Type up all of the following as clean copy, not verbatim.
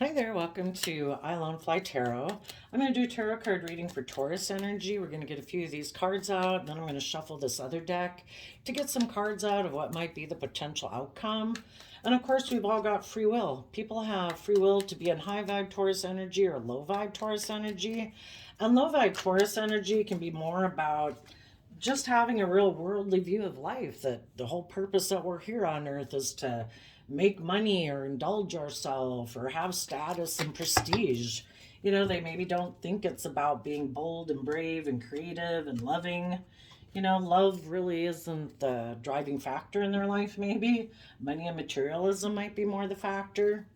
Hi there, welcome to I Alone Fly Tarot. I'm going to do a tarot card reading for Taurus energy. We're going to get a few of these cards out, then I'm going to shuffle this other deck to get some cards out of what might be the potential outcome. And of course, we've all got free will. People have free will to be in high vibe Taurus energy or low vibe Taurus energy. And low vibe Taurus energy can be more about just having a real worldly view of life, that the whole purpose that we're here on earth is to make money or indulge ourselves or have status and prestige. You know, they maybe don't think it's about being bold and brave and creative and loving. You know, love really isn't the driving factor in their life, maybe. Money and materialism might be more the factor.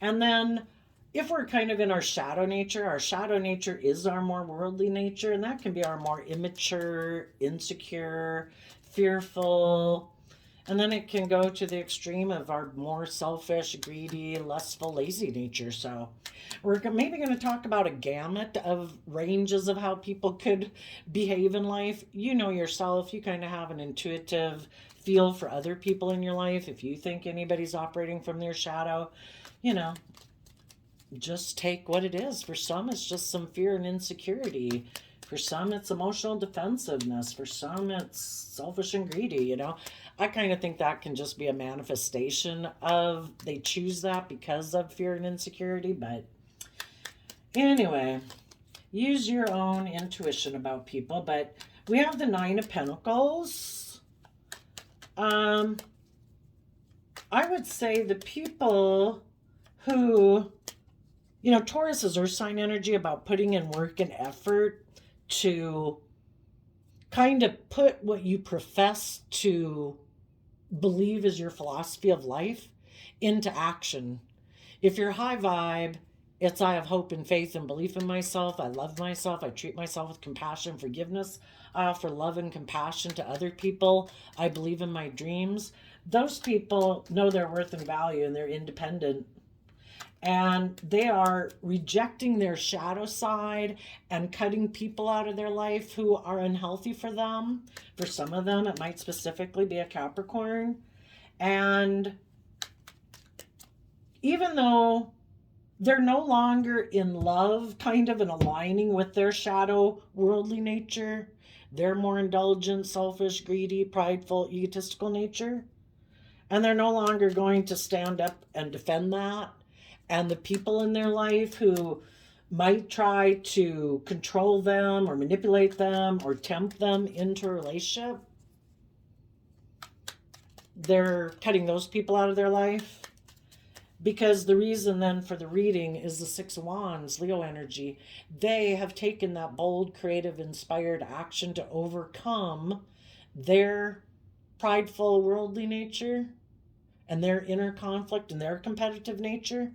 And then if we're kind of in our shadow nature is our more worldly nature, and that can be our more immature, insecure, fearful. And then it can go to the extreme of our more selfish, greedy, lustful, lazy nature. So we're maybe going to talk about a gamut of ranges of how people could behave in life. You know yourself, you kind of have an intuitive feel for other people in your life. If you think anybody's operating from their shadow, you know, just take what it is. For some, it's just some fear and insecurity. For some, it's emotional defensiveness. For some, it's selfish and greedy, you know. I kind of think that can just be a manifestation of they choose that because of fear and insecurity. But anyway, use your own intuition about people. But we have the Nine of Pentacles. I would say the people who, you know, Taurus is earth sign energy, about putting in work and effort to kind of put what you profess to believe is your philosophy of life into action. If you're high vibe, it's I have hope and faith and belief in myself. I love myself. I treat myself with compassion and forgiveness. I offer love and compassion to other people. I believe in my dreams. Those people know their worth and value, and they're independent. And they are rejecting their shadow side and cutting people out of their life who are unhealthy for them. For some of them, it might specifically be a Capricorn. And even though they're no longer in love, kind of and aligning with their shadow worldly nature, they're more indulgent, selfish, greedy, prideful, egotistical nature. And they're no longer going to stand up and defend that. And the people in their life who might try to control them or manipulate them or tempt them into a relationship, they're cutting those people out of their life. Because the reason then for the reading is the Six of Wands, Leo energy. They have taken that bold, creative, inspired action to overcome their prideful, worldly nature and their inner conflict and their competitive nature,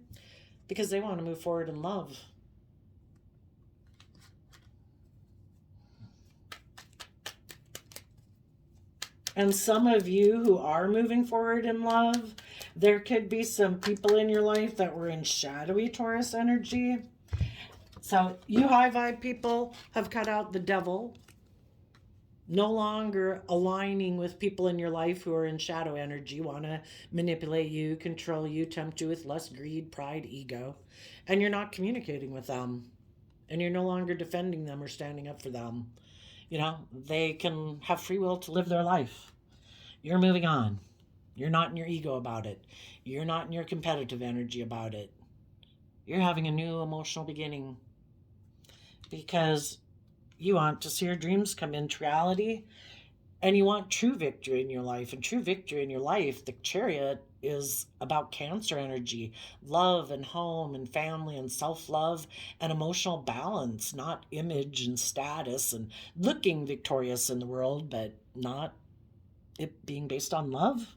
because they want to move forward in love. And some of you who are moving forward in love, there could be some people in your life that were in shadowy Taurus energy. So you high vibe people have cut out the devil, no longer aligning with people in your life who are in shadow energy, want to manipulate you, control you, tempt you with lust, greed, pride, ego. And you're not communicating with them. And you're no longer defending them or standing up for them. You know, they can have free will to live their life. You're moving on. You're not in your ego about it. You're not in your competitive energy about it. You're having a new emotional beginning. Because you want to see your dreams come into reality, and you want true victory in your life. And true victory in your life, the Chariot, is about Cancer energy, love and home and family and self-love and emotional balance, not image and status and looking victorious in the world, but not it being based on love.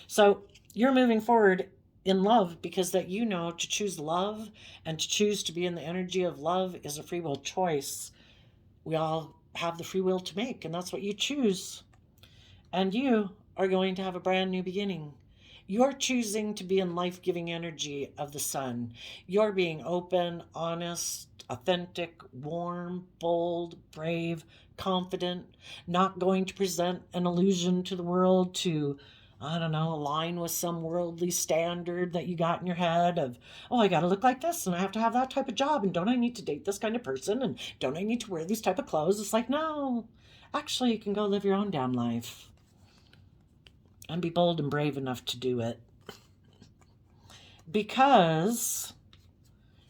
So you're moving forward in love because that you know to choose love and to choose to be in the energy of love is a free will choice. We all have the free will to make, and that's what you choose. And you are going to have a brand new beginning. You're choosing to be in life-giving energy of the sun. You're being open, honest, authentic, warm, bold, brave, confident, not going to present an illusion to the world to I don't know, align with some worldly standard that you got in your head of, oh, I got to look like this and I have to have that type of job and don't I need to date this kind of person and don't I need to wear these type of clothes? It's like, no, actually, you can go live your own damn life and be bold and brave enough to do it because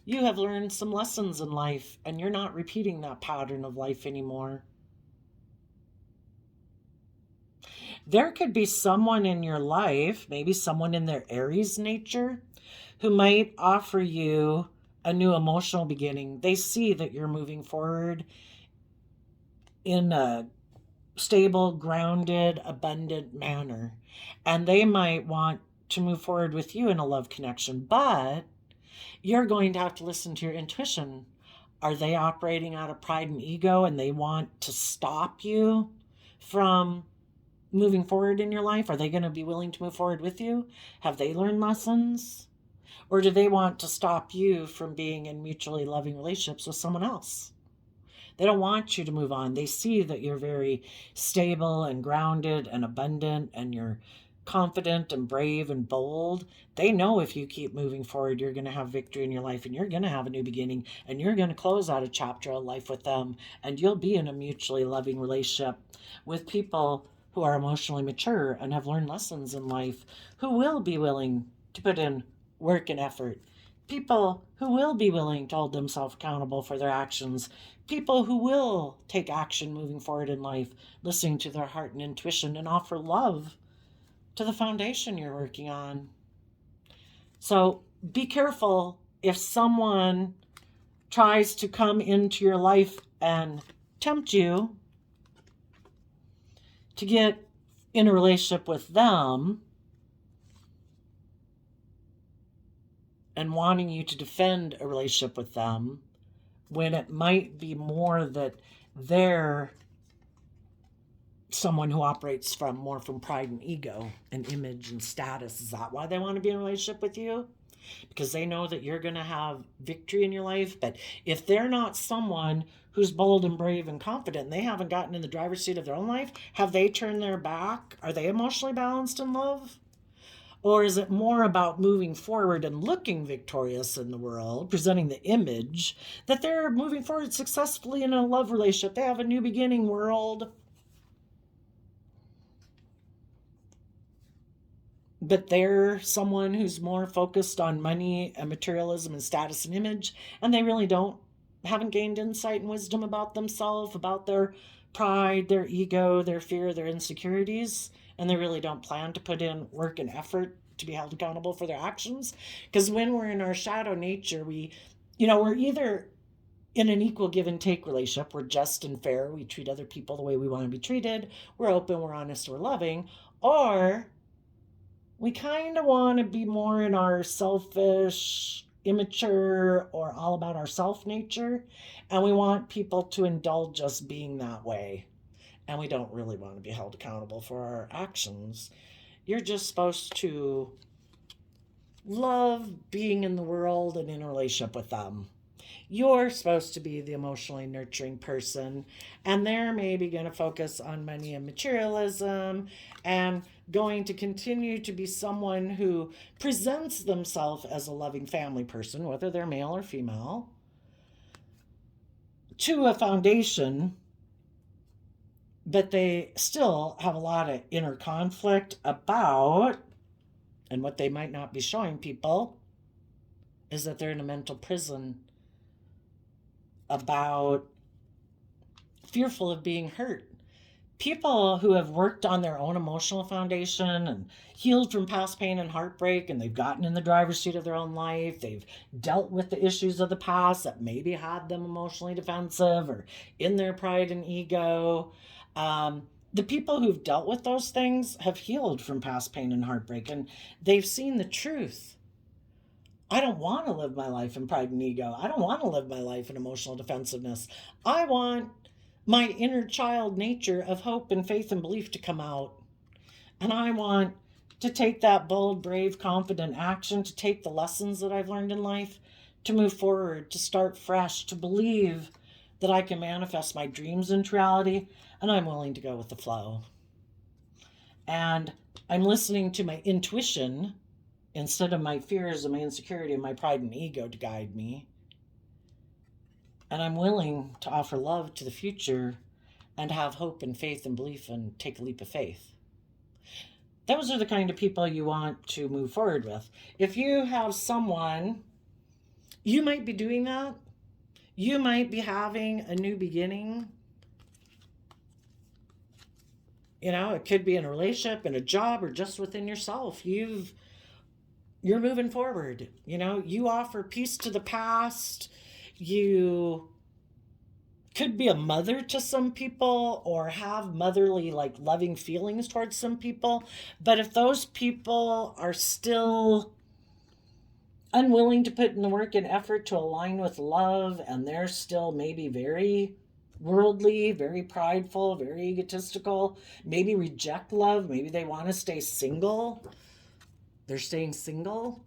you have learned some lessons in life and you're not repeating that pattern of life anymore. There could be someone in your life, maybe someone in their Aries nature, who might offer you a new emotional beginning. They see that you're moving forward in a stable, grounded, abundant manner, and they might want to move forward with you in a love connection, but you're going to have to listen to your intuition. Are they operating out of pride and ego and they want to stop you from moving forward in your life? Are they going to be willing to move forward with you? Have they learned lessons? Or do they want to stop you from being in mutually loving relationships with someone else? They don't want you to move on. They see that you're very stable and grounded and abundant and you're confident and brave and bold. They know if you keep moving forward, you're going to have victory in your life and you're going to have a new beginning and you're going to close out a chapter of life with them and you'll be in a mutually loving relationship with people who are emotionally mature and have learned lessons in life, who will be willing to put in work and effort, people who will be willing to hold themselves accountable for their actions, people who will take action moving forward in life, listening to their heart and intuition and offer love to the foundation you're working on. So be careful if someone tries to come into your life and tempt you to get in a relationship with them and wanting you to defend a relationship with them when it might be more that they're someone who operates from more from pride and ego and image and status. Is that why they want to be in a relationship with you? Because they know that you're going to have victory in your life. But if they're not someone who's bold and brave and confident, and they haven't gotten in the driver's seat of their own life, have they turned their back? Are they emotionally balanced in love? Or is it more about moving forward and looking victorious in the world, presenting the image that they're moving forward successfully in a love relationship? They have a new beginning, world. But they're someone who's more focused on money and materialism and status and image, and they really haven't gained insight and wisdom about themselves, about their pride, their ego, their fear, their insecurities, and they really don't plan to put in work and effort to be held accountable for their actions. Because when we're in our shadow nature, we're either in an equal give and take relationship. We're just and fair. We treat other people the way we want to be treated. We're open, we're honest, we're loving. Or we kind of want to be more in our selfish, immature, or all about ourself nature. And we want people to indulge us being that way. And we don't really want to be held accountable for our actions. You're just supposed to love being in the world and in a relationship with them. You're supposed to be the emotionally nurturing person, and they're maybe going to focus on money and materialism and going to continue to be someone who presents themselves as a loving family person, whether they're male or female, to a foundation, but they still have a lot of inner conflict about, and what they might not be showing people is that they're in a mental prison about fearful of being hurt. People who have worked on their own emotional foundation and healed from past pain and heartbreak, and they've gotten in the driver's seat of their own life, they've dealt with the issues of the past that maybe had them emotionally defensive or in their pride and ego. The people who've dealt with those things have healed from past pain and heartbreak, and they've seen the truth. I don't want to live my life in pride and ego. I don't want to live my life in emotional defensiveness. I want my inner child nature of hope and faith and belief to come out. And I want to take that bold, brave, confident action, to take the lessons that I've learned in life, to move forward, to start fresh, to believe that I can manifest my dreams into reality, and I'm willing to go with the flow. And I'm listening to my intuition instead of my fears and my insecurity and my pride and ego to guide me. And I'm willing to offer love to the future and have hope and faith and belief and take a leap of faith. Those are the kind of people you want to move forward with. If you have someone, you might be doing that. You might be having a new beginning. You know, it could be in a relationship, in a job, or just within yourself. You're moving forward. You know, you offer peace to the past. You could be a mother to some people or have motherly, like loving feelings towards some people. But if those people are still unwilling to put in the work and effort to align with love, and they're still maybe very worldly, very prideful, very egotistical, maybe reject love, maybe they want to stay single, they're staying single.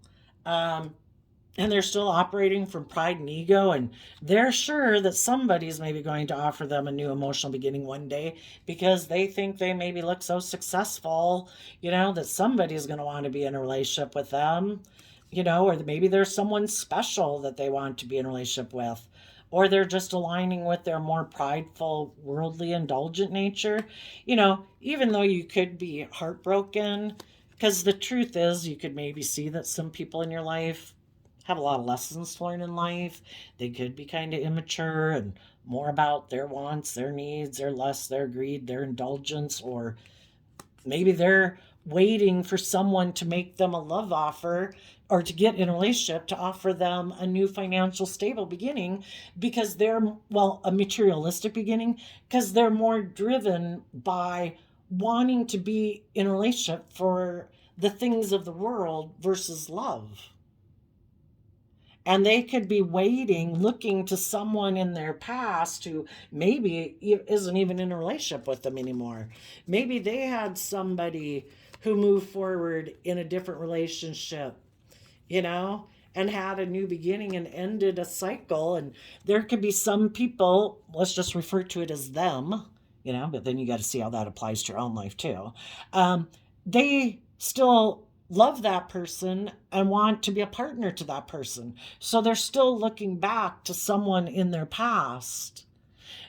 And they're still operating from pride and ego, and they're sure that somebody's maybe going to offer them a new emotional beginning one day because they think they maybe look so successful, you know, that somebody's going to want to be in a relationship with them, you know, or maybe there's someone special that they want to be in a relationship with, or they're just aligning with their more prideful, worldly, indulgent nature. You know, even though you could be heartbroken, because the truth is, you could maybe see that some people in your life have a lot of lessons to learn in life. They could be kind of immature and more about their wants, their needs, their lust, their greed, their indulgence, or maybe they're waiting for someone to make them a love offer or to get in a relationship to offer them a new financial stable beginning because they're, well, a materialistic beginning, because they're more driven by wanting to be in a relationship for the things of the world versus love. And they could be waiting, looking to someone in their past who maybe isn't even in a relationship with them anymore. Maybe they had somebody who moved forward in a different relationship, you know, and had a new beginning and ended a cycle. And there could be some people, let's just refer to it as them, you know, but then you got to see how that applies to your own life too. They still love that person and want to be a partner to that person. So they're still looking back to someone in their past.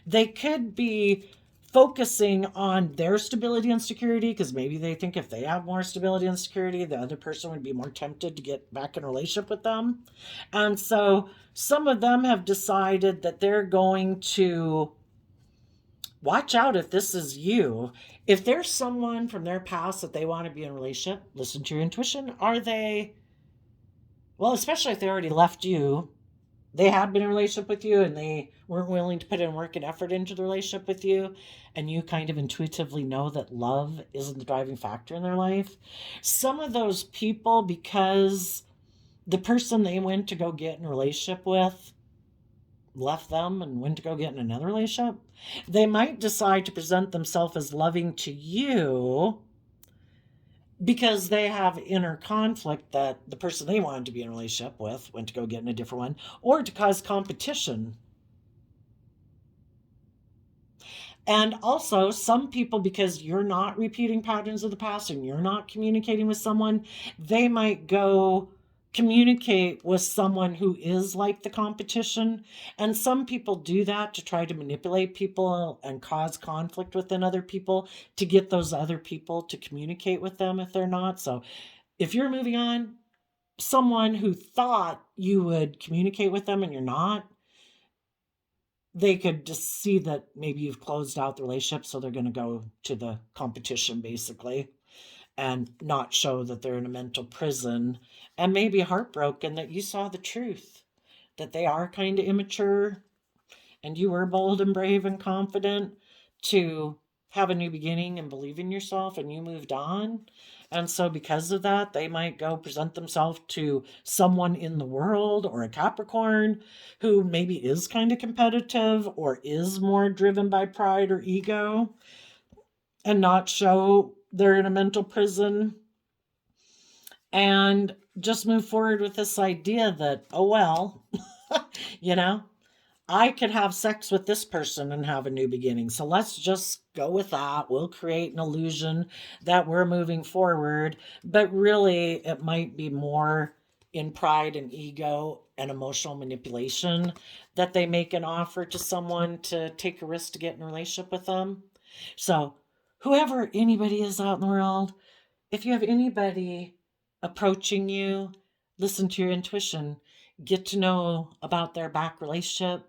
They could be focusing on their stability and security because maybe they think if they have more stability and security, the other person would be more tempted to get back in a relationship with them. And so some of them have decided that they're going to watch out if this is you. If there's someone from their past that they want to be in a relationship, listen to your intuition. Are they, well, especially if they already left you, they had been in a relationship with you and they weren't willing to put in work and effort into the relationship with you, and you kind of intuitively know that love isn't the driving factor in their life. Some of those people, because the person they went to go get in a relationship with left them and went to go get in another relationship, they might decide to present themselves as loving to you because they have inner conflict that the person they wanted to be in a relationship with went to go get in a different one, or to cause competition. And also, some people, because you're not repeating patterns of the past and you're not communicating with someone, they might go communicate with someone who is like the competition. And some people do that to try to manipulate people and cause conflict within other people to get those other people to communicate with them if they're not. So if you're moving on, someone who thought you would communicate with them and you're not, they could just see that maybe you've closed out the relationship, so they're going to go to the competition basically and not show that they're in a mental prison, and maybe heartbroken that you saw the truth, that they are kind of immature and you were bold and brave and confident to have a new beginning and believe in yourself, and you moved on. And so because of that, they might go present themselves to someone in the world or a Capricorn who maybe is kind of competitive or is more driven by pride or ego, and not show they're in a mental prison, and just move forward with this idea that, oh, well, you know, I could have sex with this person and have a new beginning. So let's just go with that. We'll create an illusion that we're moving forward, but really it might be more in pride and ego and emotional manipulation that they make an offer to someone to take a risk to get in a relationship with them. So, whoever anybody is out in the world, if you have anybody approaching you, listen to your intuition, get to know about their back relationship,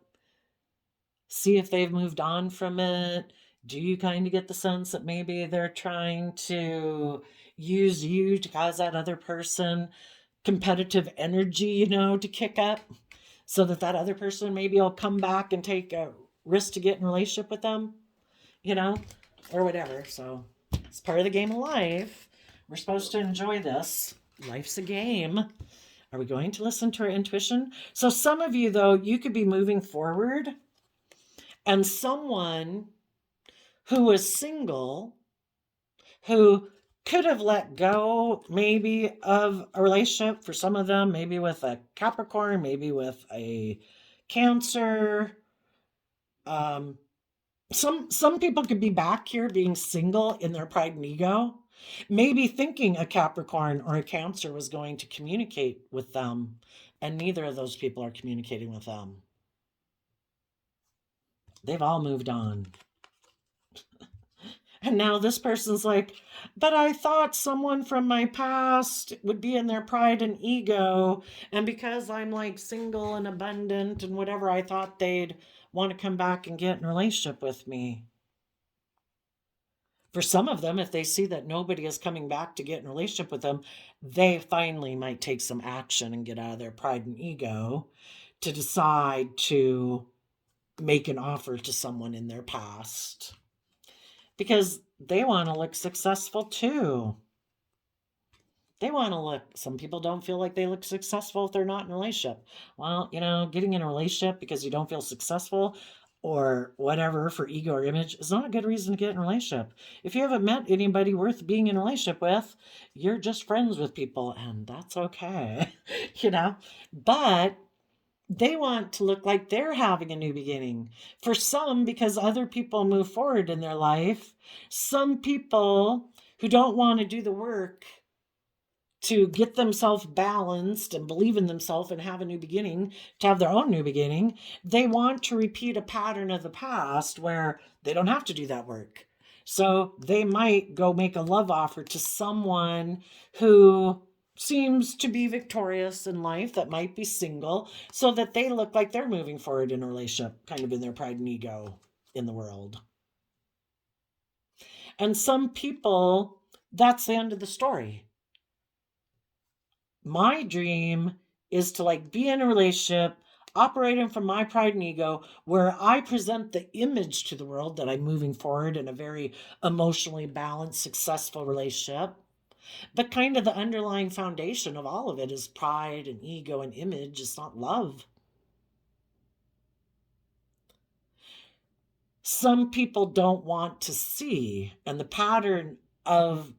see if they've moved on from it. Do you kind of get the sense that maybe they're trying to use you to cause that other person competitive energy, to kick up so that that other person maybe will come back and take a risk to get in a relationship with them, you know, or whatever. So it's part of the game of life. We're supposed to enjoy this. Life's a game. Are we going to listen to our intuition? So some of you, though, you could be moving forward and someone who is single, who could have let go maybe of a relationship, for some of them, maybe with a Capricorn, maybe with a Cancer. Some people could be back here being single in their pride and ego, maybe thinking a Capricorn or a Cancer was going to communicate with them, and neither of those people are communicating with them. They've all moved on. And now this person's like, but I thought someone from my past would be in their pride and ego. And because I'm like single and abundant and whatever, I thought they'd want to come back and get in a relationship with me. For some of them, if they see that nobody is coming back to get in a relationship with them, they finally might take some action and get out of their pride and ego to decide to make an offer to someone in their past. Because they want to look successful too. They want to look, some people don't feel like they look successful if they're not in a relationship. Well, getting in a relationship because you don't feel successful or whatever for ego or image is not a good reason to get in a relationship. If you haven't met anybody worth being in a relationship with, you're just friends with people, and that's okay, But they want to look like they're having a new beginning. For some, because other people move forward in their life, some people who don't want to do the work to get themselves balanced and believe in themselves and have a new beginning, to have their own new beginning, they want to repeat a pattern of the past where they don't have to do that work. So they might go make a love offer to someone who seems to be victorious in life, that might be single, so that they look like they're moving forward in a relationship, kind of in their pride and ego in the world. And some people, that's the end of the story. My dream is to be in a relationship operating from my pride and ego, where I present the image to the world that I'm moving forward in a very emotionally balanced, successful relationship. But kind of the underlying foundation of all of it is pride and ego and image. It's not love. Some people don't want to see, and the pattern of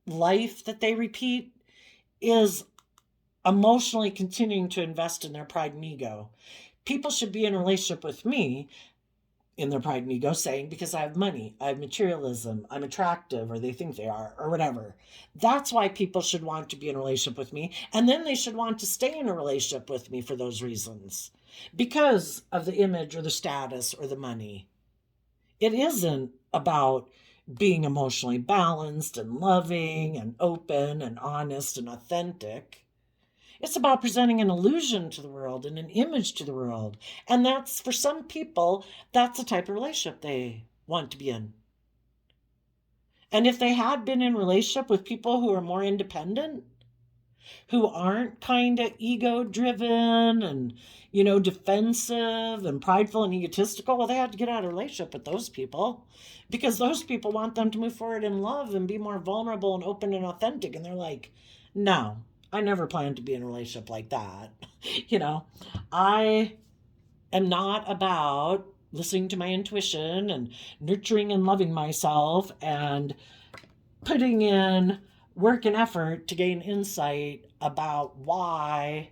life that they repeat is emotionally continuing to invest in their pride and ego. People should be in a relationship with me in their pride and ego, saying, because I have money, I have materialism, I'm attractive, or they think they are, or whatever. That's why people should want to be in a relationship with me. And then they should want to stay in a relationship with me for those reasons, because of the image or the status or the money. It isn't about being emotionally balanced and loving and open and honest and authentic. It's about presenting an illusion to the world and an image to the world. And that's, for some people, that's the type of relationship they want to be in. And if they had been in a relationship with people who are more independent, who aren't kind of ego-driven and, defensive and prideful and egotistical, well, they had to get out of a relationship with those people, because those people want them to move forward in love and be more vulnerable and open and authentic. And they're like, no, I never planned to be in a relationship like that. I am not about listening to my intuition and nurturing and loving myself and putting in work and effort to gain insight about why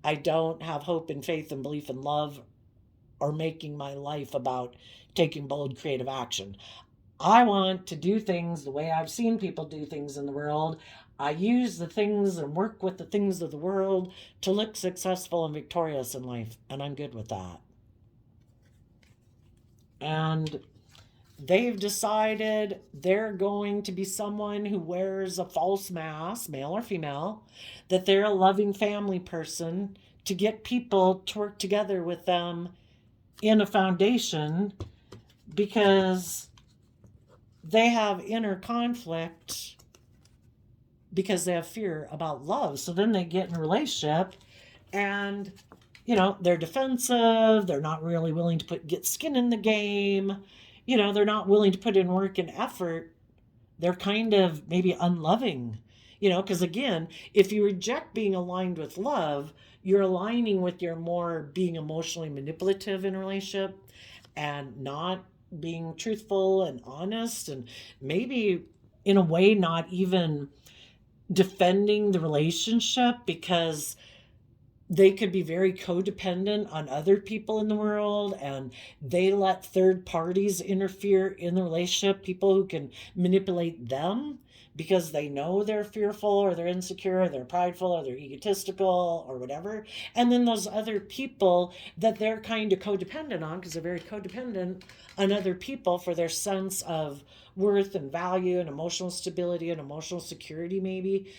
I don't have hope and faith and belief and love or making my life about taking bold creative action. I want to do things the way I've seen people do things in the world. I use the things and work with the things of the world to look successful and victorious in life, and I'm good with that. And they've decided they're going to be someone who wears a false mask, male or female, that they're a loving family person to get people to work together with them in a foundation because they have inner conflict because they have fear about love. So then they get in a relationship and, they're defensive. They're not really willing to get skin in the game. They're not willing to put in work and effort. They're kind of maybe unloving, because again, if you reject being aligned with love, you're aligning with your more being emotionally manipulative in a relationship and not being truthful and honest, and maybe in a way not even defending the relationship because they could be very codependent on other people in the world and they let third parties interfere in the relationship, people who can manipulate them because they know they're fearful or they're insecure or they're prideful or they're egotistical or whatever. And then those other people that they're kind of codependent on, because they're very codependent on other people for their sense of worth and value and emotional stability and emotional security, maybe,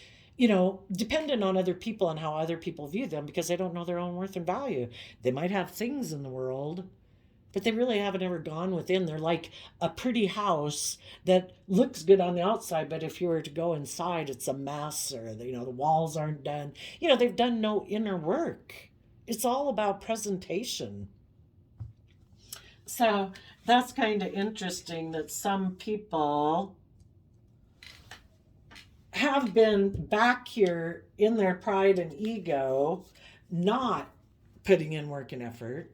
dependent on other people and how other people view them because they don't know their own worth and value. They might have things in the world, but they really haven't ever gone within. They're like a pretty house that looks good on the outside, but if you were to go inside, it's a mess, or the walls aren't done. They've done no inner work. It's all about presentation. So that's kind of interesting that some people have been back here in their pride and ego, not putting in work and effort,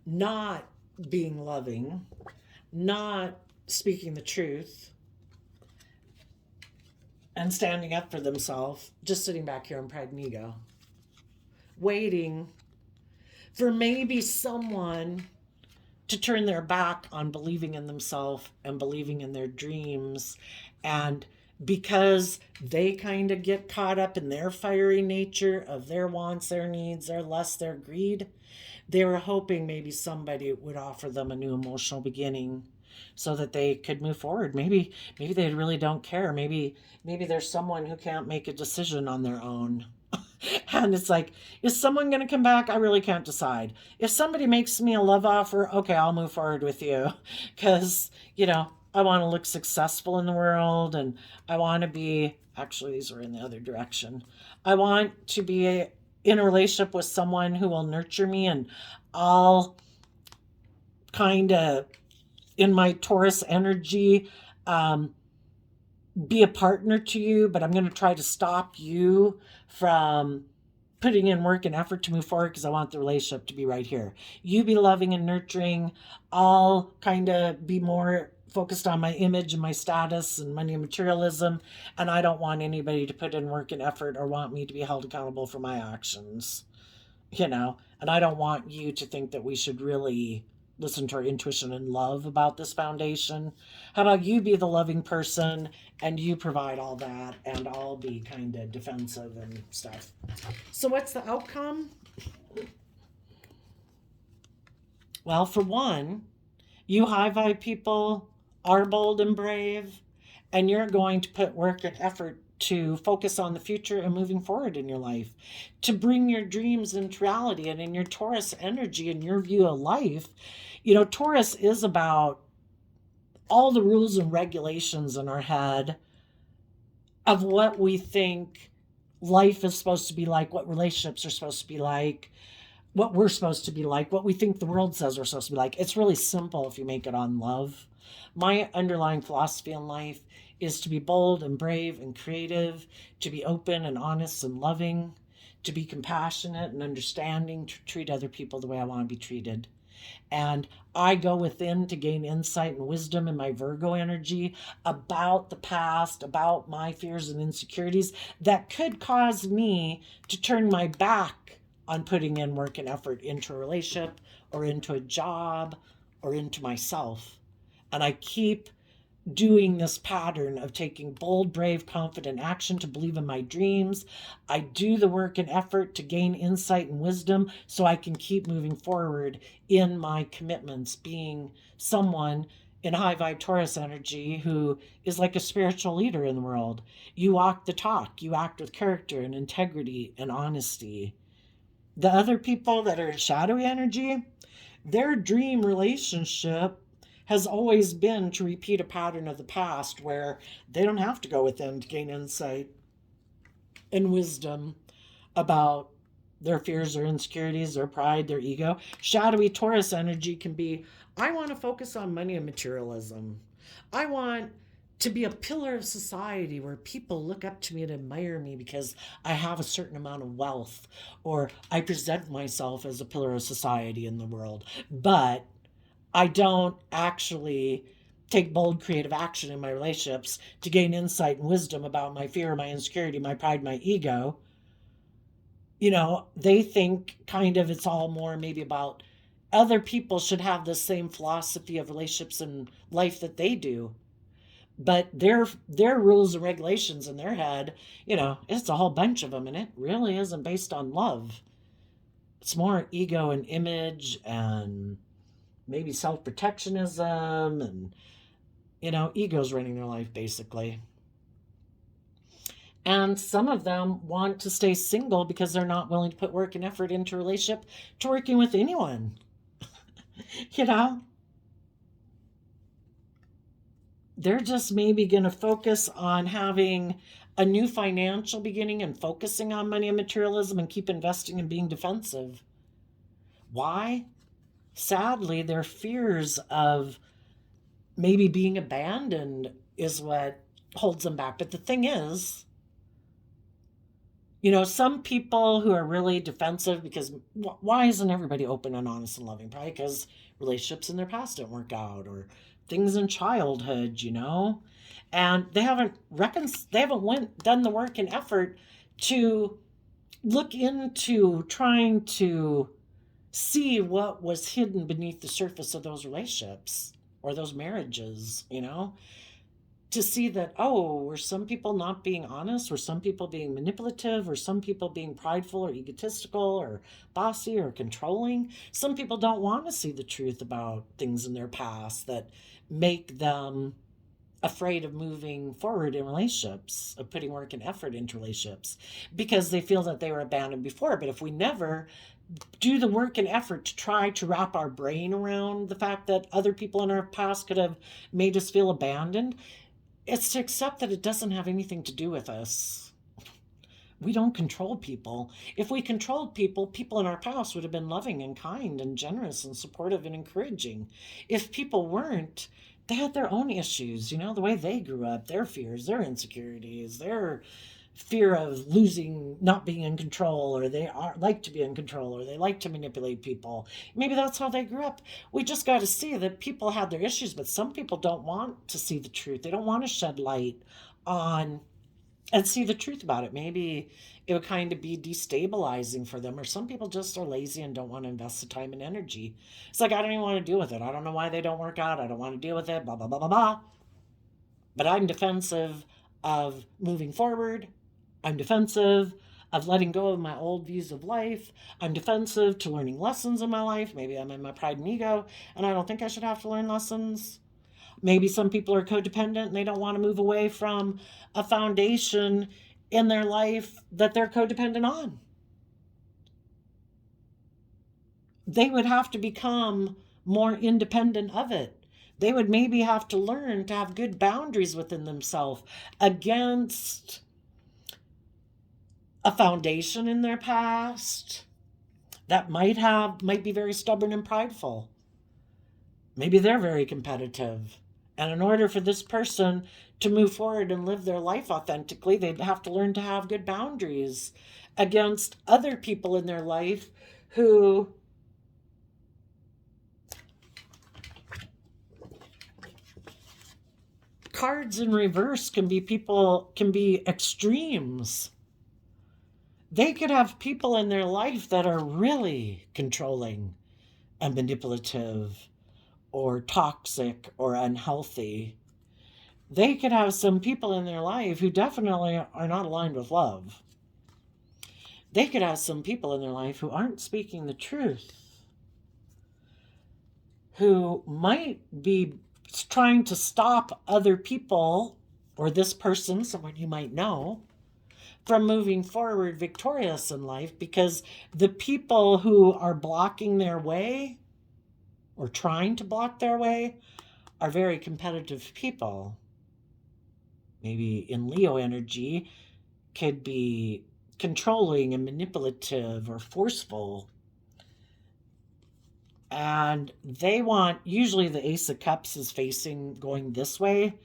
not being loving, not speaking the truth, and standing up for themselves, just sitting back here in pride and ego, waiting for maybe someone to turn their back on believing in themselves and believing in their dreams. And because they kind of get caught up in their fiery nature of their wants, their needs, their lust, their greed, they were hoping maybe somebody would offer them a new emotional beginning so that they could move forward. Maybe they really don't care. Maybe there's someone who can't make a decision on their own. And it's like, is someone going to come back? I really can't decide. If somebody makes me a love offer, okay, I'll move forward with you. Because, I want to look successful in the world, and I want to be, actually, these are in the other direction. I want to be in a relationship with someone who will nurture me, and I'll kind of, in my Taurus energy, be a partner to you, but I'm going to try to stop you from putting in work and effort to move forward because I want the relationship to be right here. You be loving and nurturing. I'll kind of be more focused on my image and my status and money and materialism, and I don't want anybody to put in work and effort or want me to be held accountable for my actions, and I don't want you to think that we should really listen to our intuition and love about this foundation. How about you be the loving person and you provide all that, and I'll be kind of defensive and stuff. So what's the outcome? Well, for one, you high vibe people are bold and brave, and you're going to put work and effort to focus on the future and moving forward in your life, to bring your dreams into reality. And in your Taurus energy and your view of life, Taurus is about all the rules and regulations in our head of what we think life is supposed to be like, what relationships are supposed to be like, what we're supposed to be like, what we think the world says we're supposed to be like. It's really simple if you make it on love. My underlying philosophy in life is to be bold and brave and creative, to be open and honest and loving, to be compassionate and understanding, to treat other people the way I want to be treated. And I go within to gain insight and wisdom in my Virgo energy about the past, about my fears and insecurities that could cause me to turn my back on putting in work and effort into a relationship or into a job or into myself. And I keep doing this pattern of taking bold, brave, confident action to believe in my dreams. I do the work and effort to gain insight and wisdom so I can keep moving forward in my commitments, being someone in high vibe Taurus energy who is like a spiritual leader in the world. You walk the talk, you act with character and integrity and honesty. The other people that are in shadowy energy, their dream relationship has always been to repeat a pattern of the past where they don't have to go within to gain insight and wisdom about their fears, their insecurities, their pride, their ego. Shadowy Taurus energy can be, I want to focus on money and materialism. I want to be a pillar of society where people look up to me and admire me because I have a certain amount of wealth, or I present myself as a pillar of society in the world. But I don't actually take bold creative action in my relationships to gain insight and wisdom about my fear, my insecurity, my pride, my ego. They think kind of it's all more maybe about other people should have the same philosophy of relationships and life that they do. But their rules and regulations in their head, it's a whole bunch of them, and it really isn't based on love. It's more ego and image and maybe self-protectionism and, ego's running their life basically. And some of them want to stay single because they're not willing to put work and effort into a relationship to working with anyone. They're just maybe going to focus on having a new financial beginning and focusing on money and materialism and keep investing and being defensive. Why? Sadly, their fears of maybe being abandoned is what holds them back. But the thing is, some people who are really defensive, because why isn't everybody open and honest and loving? Probably because relationships in their past didn't work out, or things in childhood, and they haven't done the work and effort to look into trying to see what was hidden beneath the surface of those relationships or those marriages, to see that, were some people not being honest? Were some people being manipulative? Or some people being prideful or egotistical or bossy or controlling? Some people don't want to see the truth about things in their past that make them afraid of moving forward in relationships, of putting work and effort into relationships, because they feel that they were abandoned before. But if we never do the work and effort to try to wrap our brain around the fact that other people in our past could have made us feel abandoned, it's to accept that it doesn't have anything to do with us. We don't control people. If we controlled people, people in our past would have been loving and kind and generous and supportive and encouraging. If people weren't, they had their own issues, the way they grew up, their fears, their insecurities, their fear of losing, not being in control, or they like to be in control, or they like to manipulate people. Maybe that's how they grew up. We just got to see that people had their issues, but some people don't want to see the truth. They don't want to shed light on and see the truth about it. Maybe it would kind of be destabilizing for them, or some people just are lazy and don't want to invest the time and energy. It's like, I don't even want to deal with it. I don't know why they don't work out. I don't want to deal with it, blah, blah, blah, blah, blah. But I'm defensive of moving forward. I'm defensive of letting go of my old views of life. I'm defensive to learning lessons in my life. Maybe I'm in my pride and ego, and I don't think I should have to learn lessons. Maybe some people are codependent and they don't want to move away from a foundation in their life that they're codependent on. They would have to become more independent of it. They would maybe have to learn to have good boundaries within themselves against a foundation in their past that might be very stubborn and prideful. Maybe they're very competitive. And in order for this person to move forward and live their life authentically, they'd have to learn to have good boundaries against other people in their life who cards in reverse can be extremes. They could have people in their life that are really controlling and manipulative or toxic or unhealthy. They could have some people in their life who definitely are not aligned with love. They could have some people in their life who aren't speaking the truth, who might be trying to stop other people or this person, someone you might know, from moving forward victorious in life, because the people who are blocking their way or trying to block their way are very competitive people. Maybe in Leo energy, could be controlling and manipulative or forceful. And they want, usually the Ace of Cups is facing going this way.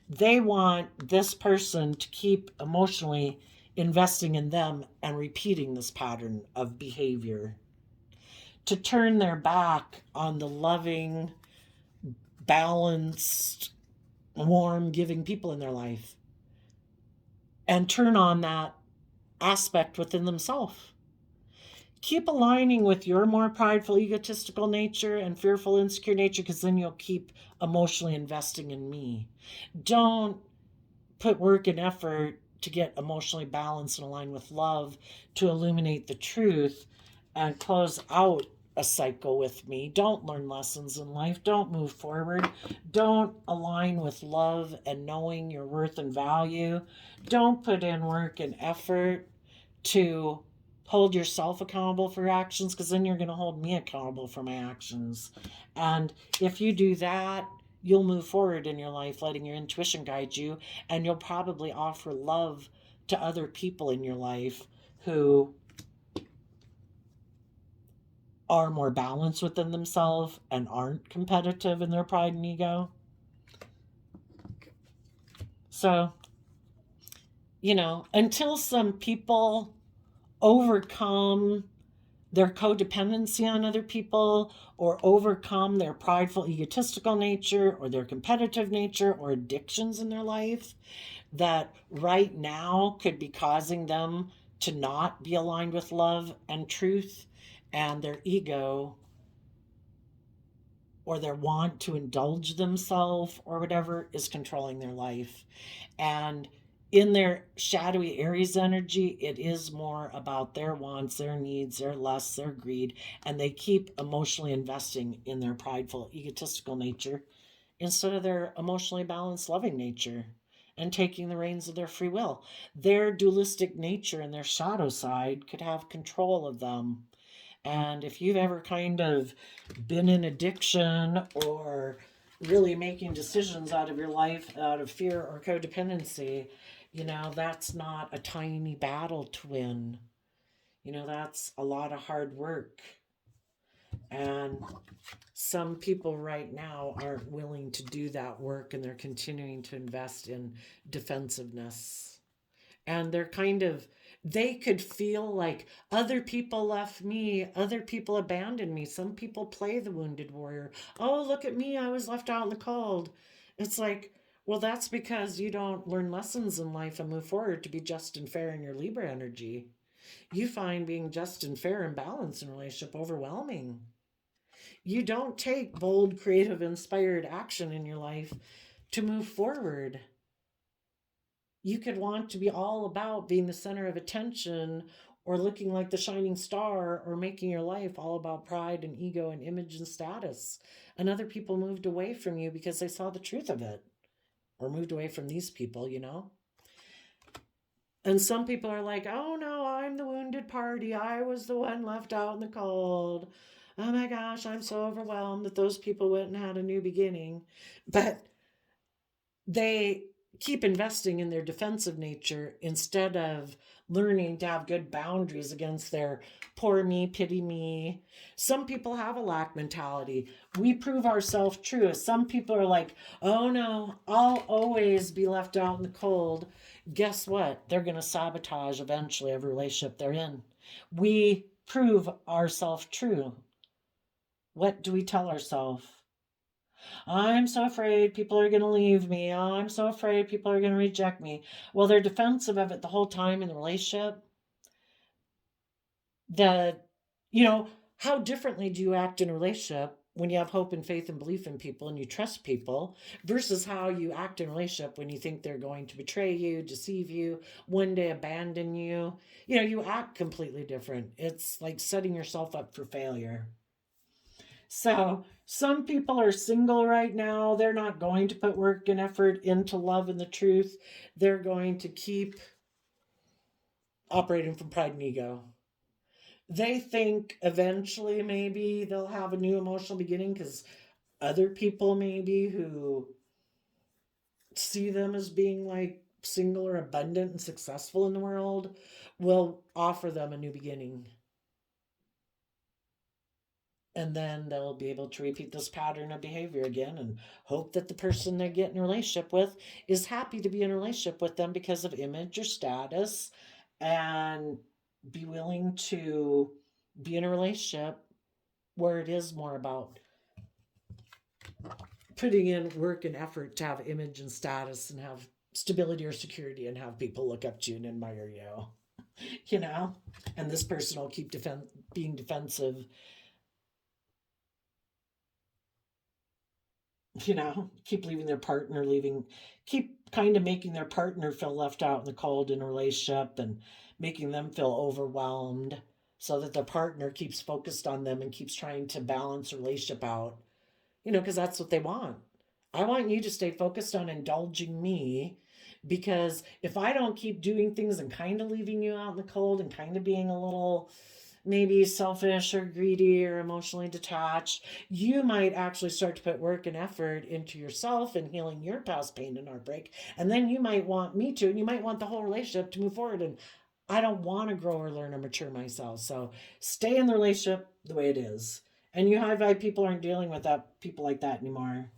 They want this person to keep emotionally investing in them and repeating this pattern of behavior, to turn their back on the loving, balanced, warm, giving people in their life and turn on that aspect within themselves. Keep aligning with your more prideful, egotistical nature and fearful, insecure nature, because then you'll keep emotionally investing in me. Don't put work and effort to get emotionally balanced and aligned with love, to illuminate the truth and close out a cycle with me. Don't learn lessons in life. Don't move forward. Don't align with love and knowing your worth and value. Don't put in work and effort to hold yourself accountable for your actions, because then you're going to hold me accountable for my actions. And if you do that, you'll move forward in your life, letting your intuition guide you, and you'll probably offer love to other people in your life who are more balanced within themselves and aren't competitive in their pride and ego. So, until some people overcome their codependency on other people, or overcome their prideful, egotistical nature, or their competitive nature, or addictions in their life that right now could be causing them to not be aligned with love and truth, and their ego or their want to indulge themselves or whatever is controlling their life. And in their shadowy Aries energy, it is more about their wants, their needs, their lusts, their greed, and they keep emotionally investing in their prideful, egotistical nature instead of their emotionally balanced, loving nature and taking the reins of their free will. Their dualistic nature and their shadow side could have control of them. And if you've ever kind of been in addiction or really making decisions out of your life out of fear or codependency, that's not a tiny battle to win. That's a lot of hard work. And some people right now aren't willing to do that work, and they're continuing to invest in defensiveness. And they could feel like other people left me, other people abandoned me. Some people play the wounded warrior. Oh, look at me, I was left out in the cold. It's like, well, that's because you don't learn lessons in life and move forward to be just and fair in your Libra energy. You find being just and fair and balanced in a relationship overwhelming. You don't take bold, creative, inspired action in your life to move forward. You could want to be all about being the center of attention, or looking like the shining star, or making your life all about pride and ego and image and status. And other people moved away from you because they saw the truth of it, or moved away from these people. And some people are like, oh no, I'm the wounded party. I was the one left out in the cold. Oh my gosh, I'm so overwhelmed that those people went and had a new beginning. But they keep investing in their defensive nature instead of learning to have good boundaries against their poor me, pity me. Some people have a lack mentality. We prove ourselves true. Some people are like, oh no, I'll always be left out in the cold. Guess what? They're going to sabotage eventually every relationship they're in. We prove ourselves true. What do we tell ourselves? I'm so afraid people are going to leave me. Oh, I'm so afraid people are going to reject me. Well, they're defensive of it the whole time in the relationship. That, you know, how differently do you act in a relationship when you have hope and faith and belief in people and you trust people versus how you act in a relationship when you think they're going to betray you, deceive you, one day abandon you? You know, you act completely different. It's like setting yourself up for failure. So, some people are single right now. They're not going to put work and effort into love and the truth. They're going to keep operating from pride and ego. They think eventually maybe they'll have a new emotional beginning because other people maybe who see them as being like single or abundant and successful in the world will offer them a new beginning. And then they'll be able to repeat this pattern of behavior again and hope that the person they get in a relationship with is happy to be in a relationship with them because of image or status, and be willing to be in a relationship where it is more about putting in work and effort to have image and status and have stability or security and have people look up to you and admire you, you know? And this person will keep being defensive, you know, keep leaving their partner, keep kind of making their partner feel left out in the cold in a relationship and making them feel overwhelmed so that their partner keeps focused on them and keeps trying to balance a relationship out, you know, because that's what they want. I want you to stay focused on indulging me, because if I don't keep doing things and kind of leaving you out in the cold and kind of being a little maybe selfish or greedy or emotionally detached, you might actually start to put work and effort into yourself and healing your past pain and heartbreak. And then you might want me to, and you might want the whole relationship to move forward. And I don't want to grow or learn or mature myself. So stay in the relationship the way it is. And you high vibe people aren't dealing with people like that anymore.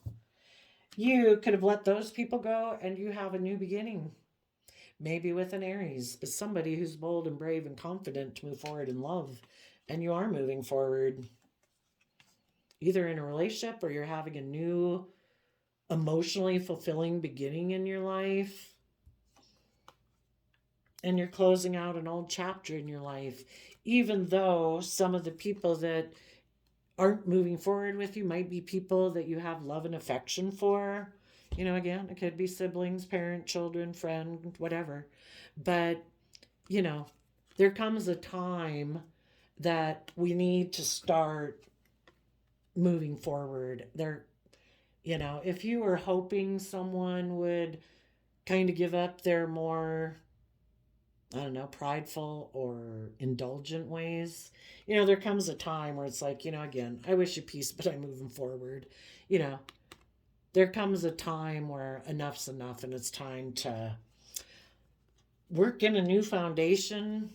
You could have let those people go and you have a new beginning. Maybe with an Aries, but somebody who's bold and brave and confident to move forward in love. And you are moving forward, either in a relationship or you're having a new emotionally fulfilling beginning in your life. And you're closing out an old chapter in your life, even though some of the people that aren't moving forward with you might be people that you have love and affection for. You know, again, it could be siblings, parent, children, friend, whatever. But, you know, there comes a time that we need to start moving forward. You know, if you were hoping someone would kind of give up their more, I don't know, prideful or indulgent ways, you know, there comes a time where it's like, you know, again, I wish you peace, but I'm moving forward. You know, there comes a time where enough's enough and it's time to work in a new foundation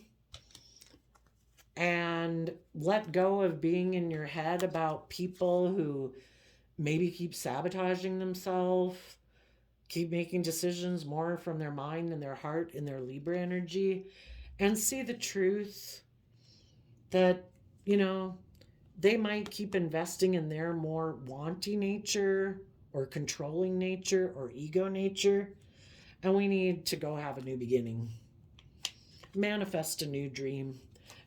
and let go of being in your head about people who maybe keep sabotaging themselves, keep making decisions more from their mind and their heart and their Libra energy, and see the truth that, you know, they might keep investing in their more wanting nature or controlling nature or ego nature. And we need to go have a new beginning. Manifest a new dream.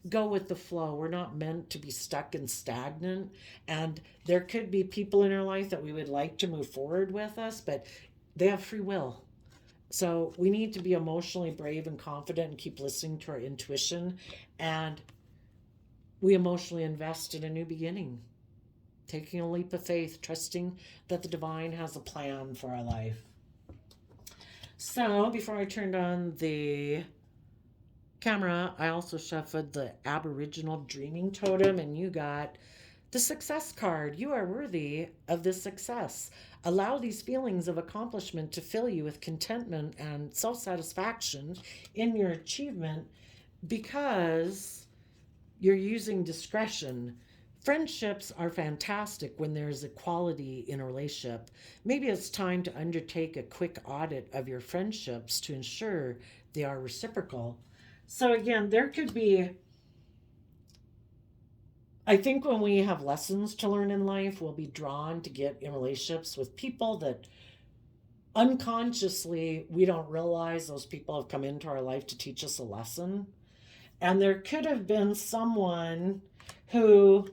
Go with the flow. We're not meant to be stuck and stagnant. And there could be people in our life that we would like to move forward with us, but they have free will. So we need to be emotionally brave and confident and keep listening to our intuition. And we emotionally invest in a new beginning, taking a leap of faith, trusting that the divine has a plan for our life. So before I turned on the camera, I also shuffled the Aboriginal Dreaming Totem, and you got the success card. You are worthy of this success. Allow these feelings of accomplishment to fill you with contentment and self-satisfaction in your achievement because you're using discretion. Friendships are fantastic when there's equality in a relationship. Maybe it's time to undertake a quick audit of your friendships to ensure they are reciprocal. So again, there could be, I think when we have lessons to learn in life, we'll be drawn to get in relationships with people that unconsciously we don't realize those people have come into our life to teach us a lesson. And there could have been someone who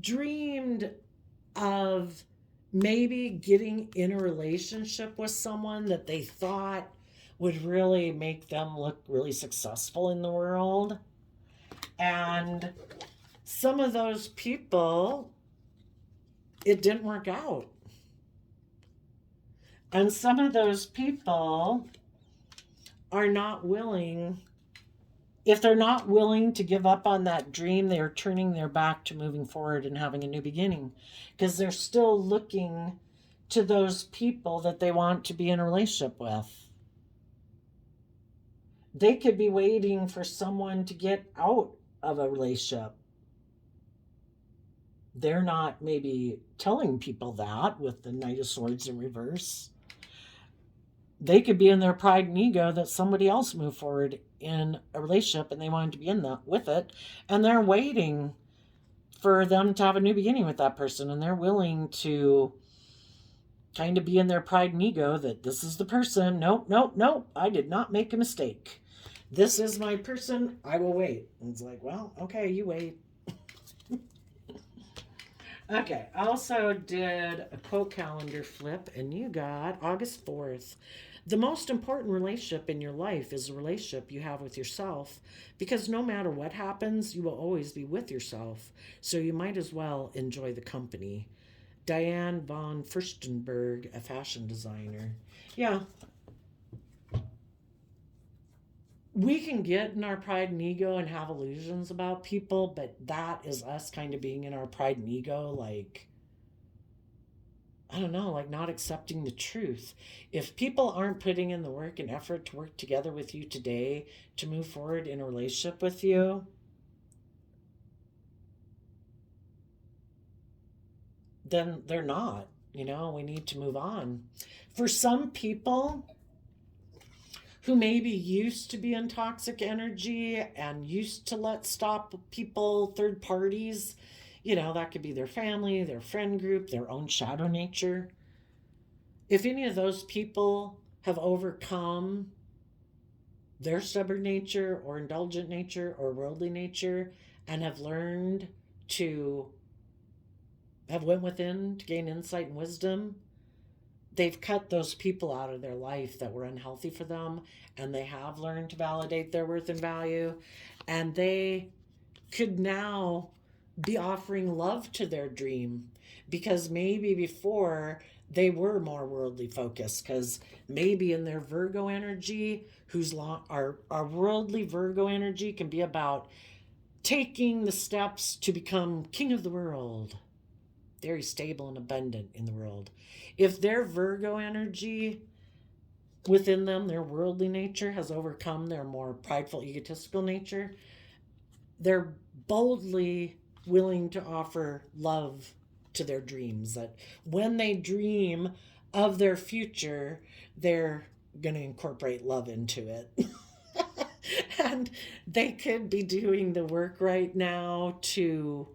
dreamed of maybe getting in a relationship with someone that they thought would really make them look really successful in the world. And some of those people, it didn't work out. And some of those people are not willing, if they're not willing to give up on that dream, they are turning their back to moving forward and having a new beginning because they're still looking to those people that they want to be in a relationship with. They could be waiting for someone to get out of a relationship. They're not maybe telling people that with the Knight of Swords in reverse. They could be in their pride and ego that somebody else moved forward in a relationship and they wanted to be in that with it, and they're waiting for them to have a new beginning with that person, and they're willing to kind of be in their pride and ego that this is the person. Nope, nope, nope, I did not make a mistake. This is my person. I will wait. And it's like, well, okay, you wait. Okay, I also did a quote calendar flip, and you got August 4th. The most important relationship in your life is a relationship you have with yourself, because no matter what happens, you will always be with yourself. So you might as well enjoy the company. Diane von Furstenberg, a fashion designer. Yeah. We can get in our pride and ego and have illusions about people, but that is us kind of being in our pride and ego, like, I don't know, like not accepting the truth. If people aren't putting in the work and effort to work together with you today to move forward in a relationship with you, then they're not. We need to move on. For some people who maybe used to be in toxic energy and used to let stop people, third parties, that could be their family, their friend group, their own shadow nature. If any of those people have overcome their stubborn nature or indulgent nature or worldly nature and have learned to have went within to gain insight and wisdom, they've cut those people out of their life that were unhealthy for them, and they have learned to validate their worth and value, and they could now be offering love to their dream, because maybe before they were more worldly focused, because maybe in their Virgo energy, our worldly Virgo energy can be about taking the steps to become king of the world, very stable and abundant in the world. If their Virgo energy within them, their worldly nature, has overcome their more prideful, egotistical nature, they're boldly willing to offer love to their dreams. That when they dream of their future, they're going to incorporate love into it. And they could be doing the work right now to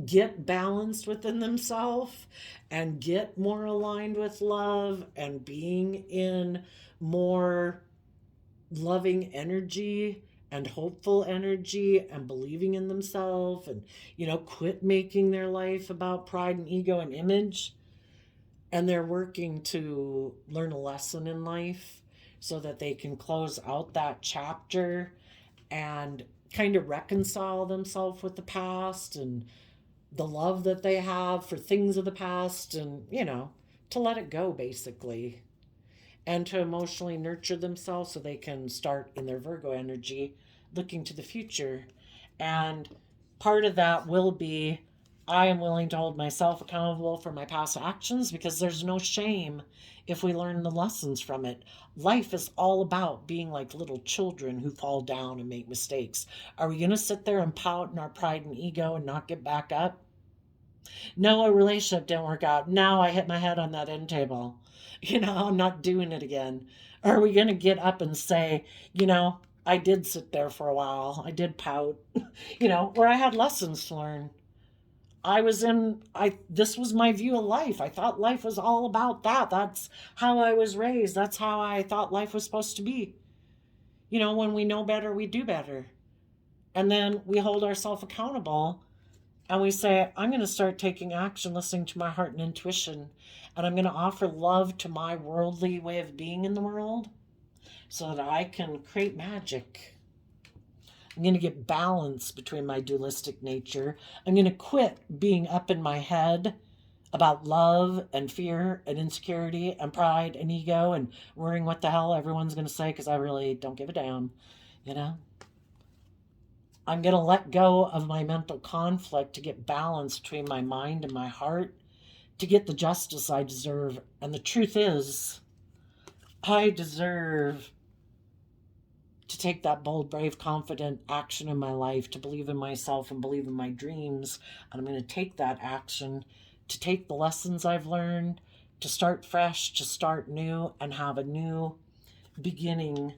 get balanced within themselves and get more aligned with love and being in more loving energy and hopeful energy and believing in themselves, and quit making their life about pride and ego and image. And they're working to learn a lesson in life so that they can close out that chapter and kind of reconcile themselves with the past and the love that they have for things of the past, and to let it go basically, and to emotionally nurture themselves so they can start in their Virgo energy looking to the future. And part of that will be, I am willing to hold myself accountable for my past actions, because there's no shame if we learn the lessons from it. Life is all about being like little children who fall down and make mistakes. Are we going to sit there and pout in our pride and ego and not get back up? No, a relationship didn't work out. Now I hit my head on that end table. I'm not doing it again. Are we going to get up and say, I did sit there for a while. I did pout, where I had lessons to learn. This was my view of life. I thought life was all about that. That's how I was raised. That's how I thought life was supposed to be. When we know better, we do better. And then we hold ourselves accountable and we say, I'm going to start taking action, listening to my heart and intuition. And I'm going to offer love to my worldly way of being in the world so that I can create magic. I'm going to get balance between my dualistic nature. I'm going to quit being up in my head about love and fear and insecurity and pride and ego and worrying what the hell everyone's going to say because I really don't give a damn, you know? I'm going to let go of my mental conflict to get balance between my mind and my heart, to get the justice I deserve. And the truth is, I deserve to take that bold, brave, confident action in my life, to believe in myself and believe in my dreams. And I'm going to take that action, to take the lessons I've learned, to start fresh, to start new, and have a new beginning,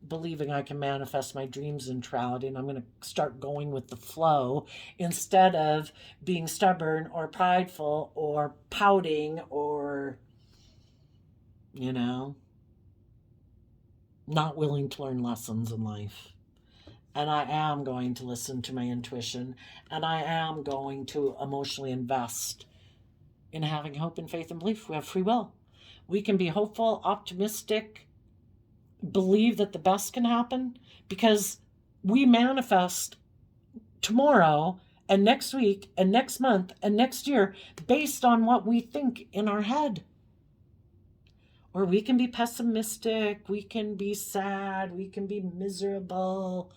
believing I can manifest my dreams into reality. And I'm going to start going with the flow instead of being stubborn or prideful or pouting or, you know, not willing to learn lessons in life. And I am going to listen to my intuition, and I am going to emotionally invest in having hope and faith and belief. We have free will. We can be hopeful, optimistic, believe that the best can happen, because we manifest tomorrow and next week and next month and next year based on what we think in our head. Or we can be pessimistic, we can be sad, we can be miserable,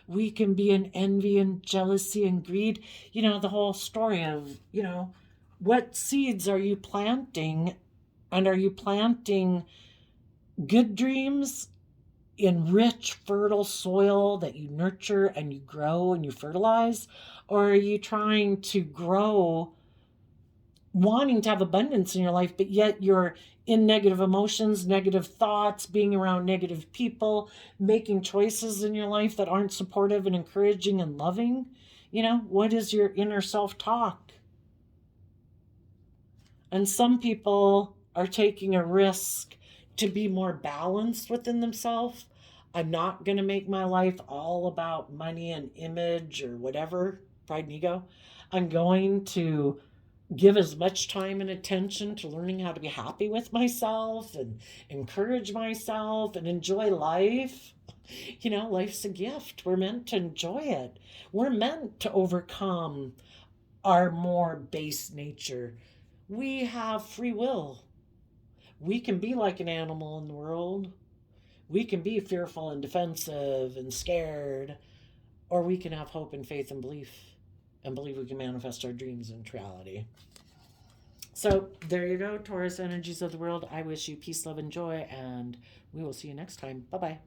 we can be in envy and jealousy and greed. You know, the whole story of, you know, what seeds are you planting? And are you planting good dreams in rich, fertile soil that you nurture and you grow and you fertilize? Or are you trying to grow, wanting to have abundance in your life, but yet you're in negative emotions, negative thoughts, being around negative people, making choices in your life that aren't supportive and encouraging and loving? You know, what is your inner self-talk? And some people are taking a risk to be more balanced within themselves. I'm not going to make my life all about money and image or whatever, pride and ego. I'm going to give as much time and attention to learning how to be happy with myself and encourage myself and enjoy life. You know, life's a gift. We're meant to enjoy it. We're meant to overcome our more base nature. We have free will. We can be like an animal in the world. We can be fearful and defensive and scared, or we can have hope and faith and belief and believe we can manifest our dreams into reality. So there you go, Taurus energies of the world. I wish you peace, love, and joy, and we will see you next time. Bye-bye.